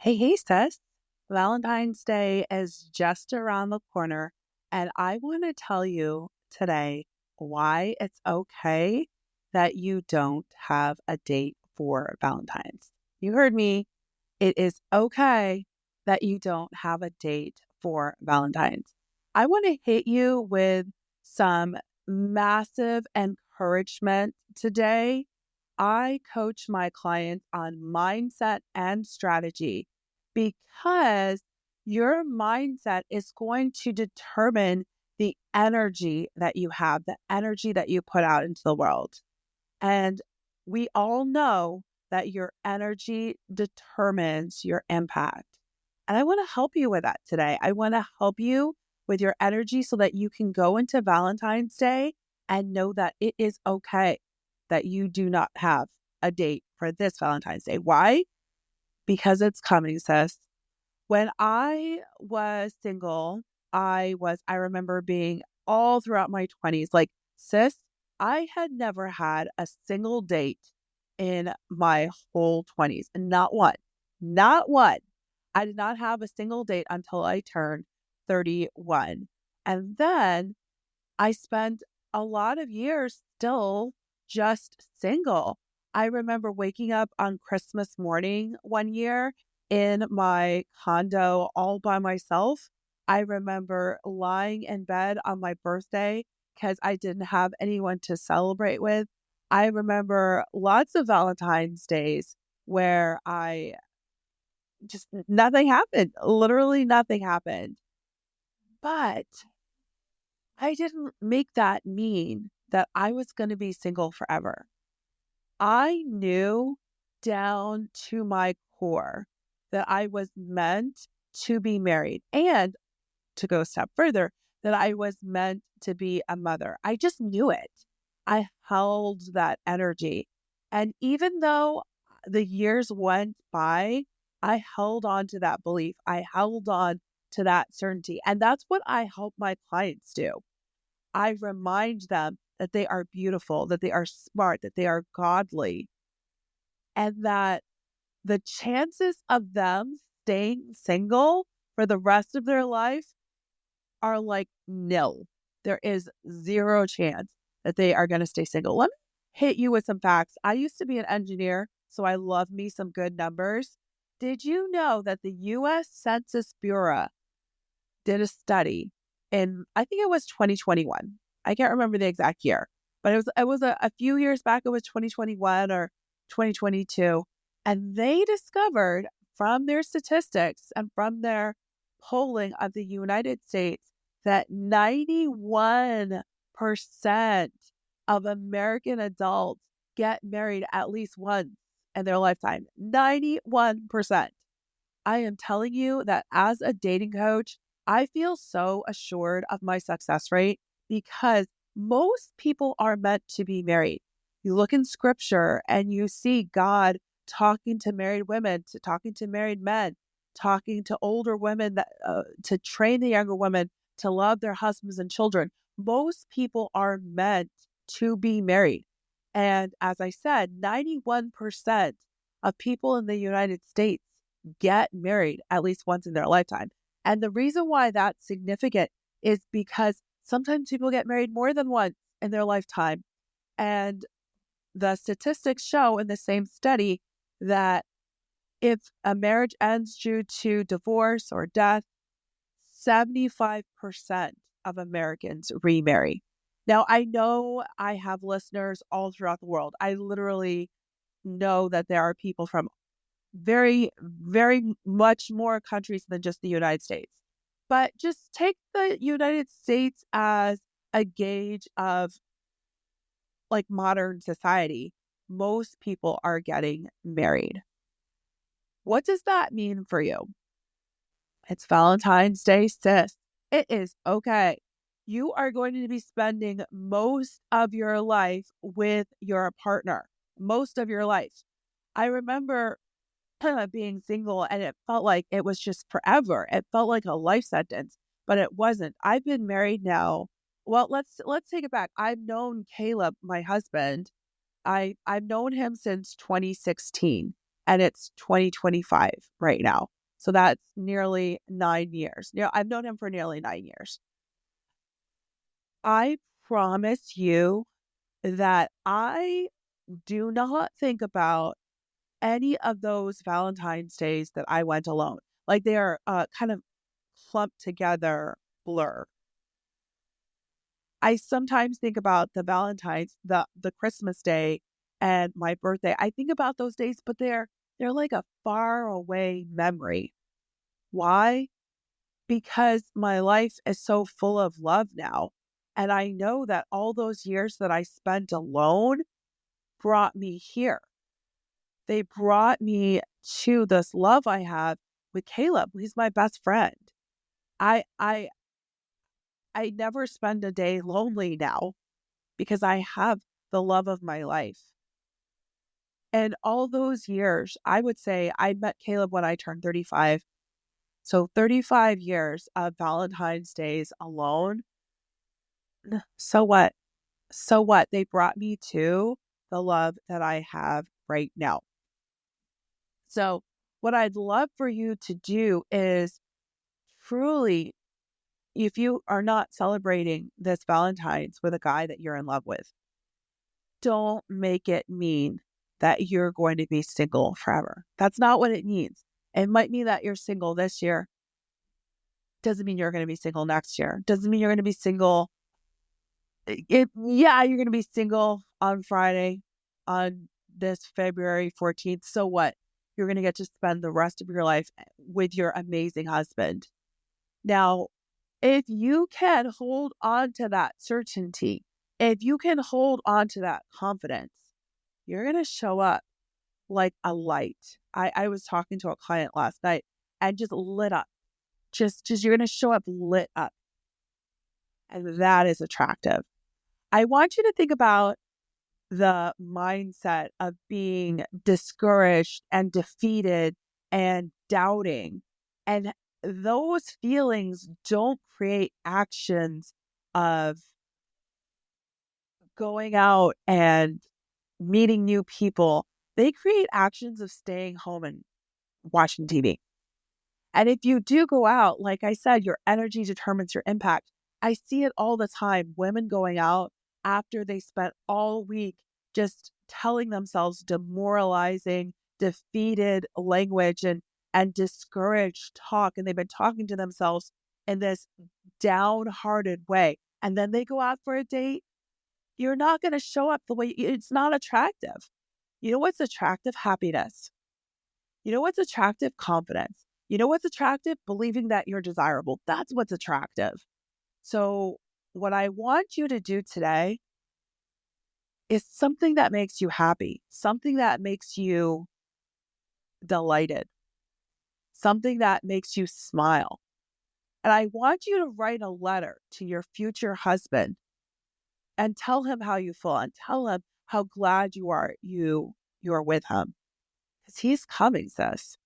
Hey, sis. Valentine's Day is just around the corner, and I want to tell you today why it's okay that you don't have a date for Valentine's. You heard me. It is okay that you don't have a date for Valentine's. I want to hit you with some massive encouragement today. I coach my clients on mindset and strategy because your mindset is going to determine the energy that you have, the energy that you put out into the world. And we all know that your energy determines your impact. And I want to help you with that today. I want to help you with your energy so that you can go into Valentine's Day and know that it is okay that you do not have a date for this Valentine's Day. Why? Because it's coming, sis. When I was single, I remember being all throughout my 20s, like, sis, I had never had a single date in my whole 20s. Not one. Not one. I did not have a single date until I turned 31. And then I spent a lot of years still just single. I remember waking up on Christmas morning one year in my condo all by myself. I remember lying in bed on my birthday because I didn't have anyone to celebrate with. I remember lots of Valentine's days where I just nothing happened. Literally nothing happened. But I didn't make that mean that I was going to be single forever. I knew down to my core that I was meant to be married and to go a step further, that I was meant to be a mother. I just knew it. I held that energy. And even though the years went by, I held on to that belief. I held on to that certainty. And that's what I help my clients do. I remind them that they are beautiful, that they are smart, that they are godly, and that the chances of them staying single for the rest of their life are like nil. There is zero chance that they are going to stay single. Let me hit you with some facts. I used to be an engineer, so I love me some good numbers. Did you know that the U.S. Census Bureau did a study in, I think it was 2021. I can't remember the exact year, but it was a few years back. It was 2021 or 2022. And they discovered from their statistics and from their polling of the United States that 91% of American adults get married at least once in their lifetime. 91%. I am telling you that as a dating coach, I feel so assured of my success rate because most people are meant to be married. You look in scripture and you see God talking to married women, to talking to married men, talking to older women to train the younger women to love their husbands and children. Most people are meant to be married. And as I said, 91% of people in the United States get married at least once in their lifetime. And the reason why that's significant is because sometimes people get married more than once in their lifetime. And the statistics show in the same study that if a marriage ends due to divorce or death, 75% of Americans remarry. Now, I know I have listeners all throughout the world. I literally know that there are people from very, very much more countries than just the United States. But just take the United States as a gauge of like modern society. Most people are getting married. What does that mean for you? It's Valentine's Day, sis. It is okay. You are going to be spending most of your life with your partner, most of your life. I remember being single and it felt like it was just forever. It felt like a life sentence, but it wasn't. I've been married now. Well, let's take it back. I've known Caleb, my husband. I've known him since 2016. and it's 2025 right now. So that's nearly 9 years. I've known him for nearly 9 years. I promise you that I do not think about any of those Valentine's days that I went alone. Like they are kind of clumped together blur. I sometimes think about the Valentine's, the Christmas day and my birthday. I think about those days, but they're like a far away memory. Why? Because my life is so full of love now. And I know that all those years that I spent alone brought me here. They brought me to this love I have with Caleb. He's my best friend. I I I never spend a day lonely now because I have the love of my life. And all those years, I would say I met Caleb when I turned 35. So 35 years of Valentine's days alone. So what? So what? They brought me to the love that I have right now. So what I'd love for you to do is truly, if you are not celebrating this Valentine's with a guy that you're in love with, don't make it mean that you're going to be single forever. That's not what it means. It might mean that you're single this year. Doesn't mean you're going to be single next year. Doesn't mean you're going to be single. Yeah, you're going to be single on Friday, on this February 14th. So what? You're going to get to spend the rest of your life with your amazing husband. Now, if you can hold on to that certainty, if you can hold on to that confidence, you're going to show up like a light. I was talking to a client last night and just lit up. Just you're going to show up lit up. And that is attractive. I want you to think about the mindset of being discouraged and defeated and doubting. And those feelings don't create actions of going out and meeting new people. They create actions of staying home and watching TV. And if you do go out, like I said, your energy determines your impact. I see it all the time. Women going out after they spent all week just telling themselves demoralizing, defeated language and discouraged talk. And they've been talking to themselves in this downhearted way. And then they go out for a date. You're not going to show up the way it's not attractive. You know what's attractive? Happiness. You know what's attractive? Confidence. You know what's attractive? Believing that you're desirable. That's what's attractive. So what I want you to do today is something that makes you happy, something that makes you delighted, something that makes you smile. And I want you to write a letter to your future husband and tell him how you feel and tell him how glad you are with him. Because he's coming, sis.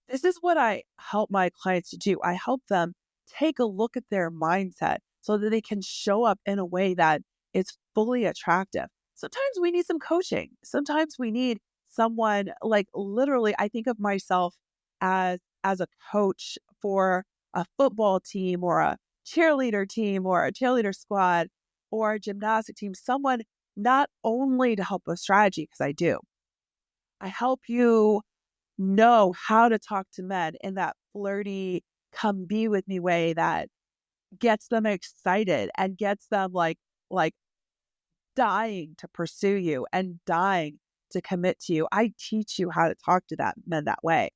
This is what I help my clients to do. I help them take a look at their mindset so that they can show up in a way that is fully attractive. Sometimes we need some coaching. Sometimes we need someone, like, literally, I think of myself as a coach for a football team or a cheerleader team or a cheerleader squad or a gymnastic team, someone not only to help with strategy, because I do. I help you know how to talk to men in that flirty, come be with me way that gets them excited and gets them like dying to pursue you and dying to commit to you. I teach you how to talk to that men that way.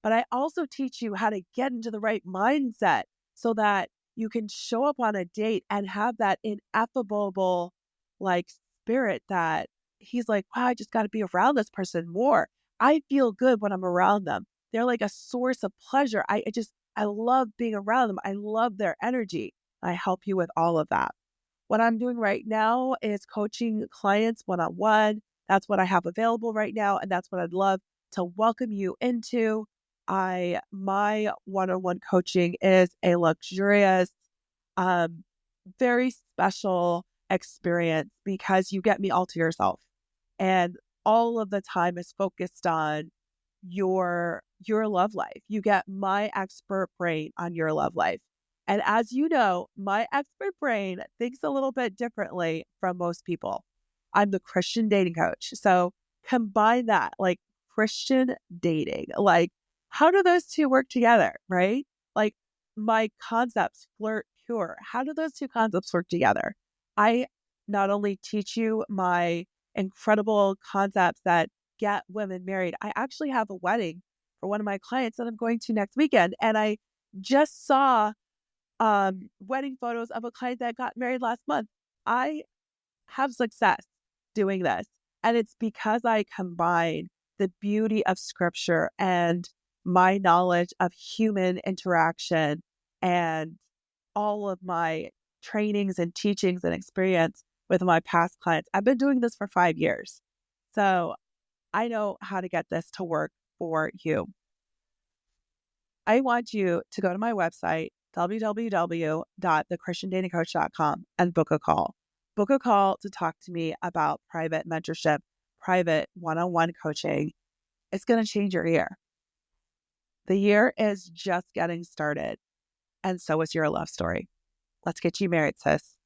But I also teach you how to get into the right mindset so that you can show up on a date and have that ineffable like spirit that he's like, wow, I just got to be around this person more. I feel good when I'm around them. They're like a source of pleasure. I love being around them. I love their energy. I help you with all of that. What I'm doing right now is coaching clients one-on-one. That's what I have available right now. And that's what I'd love to welcome you into. My one-on-one coaching is a luxurious, very special experience because you get me all to yourself. And all of the time is focused on your love life. You get my expert brain on your love life. And as you know, my expert brain thinks a little bit differently from most people. I'm the Christian dating coach. So combine that, like Christian dating, like how do those two work together, right? Like my concepts, flirt, pure, how do those two concepts work together? I not only teach you my incredible concepts that get women married. I actually have a wedding for one of my clients that I'm going to next weekend. And I just saw wedding photos of a client that got married last month. I have success doing this. And it's because I combine the beauty of scripture and my knowledge of human interaction and all of my trainings and teachings and experience with my past clients. I've been doing this for 5 years. So I know how to get this to work for you. I want you to go to my website, www.thechristiandatingcoach.com, and book a call. Book a call to talk to me about private mentorship, private one-on-one coaching. It's going to change your year. The year is just getting started, and so is your love story. Let's get you married, sis.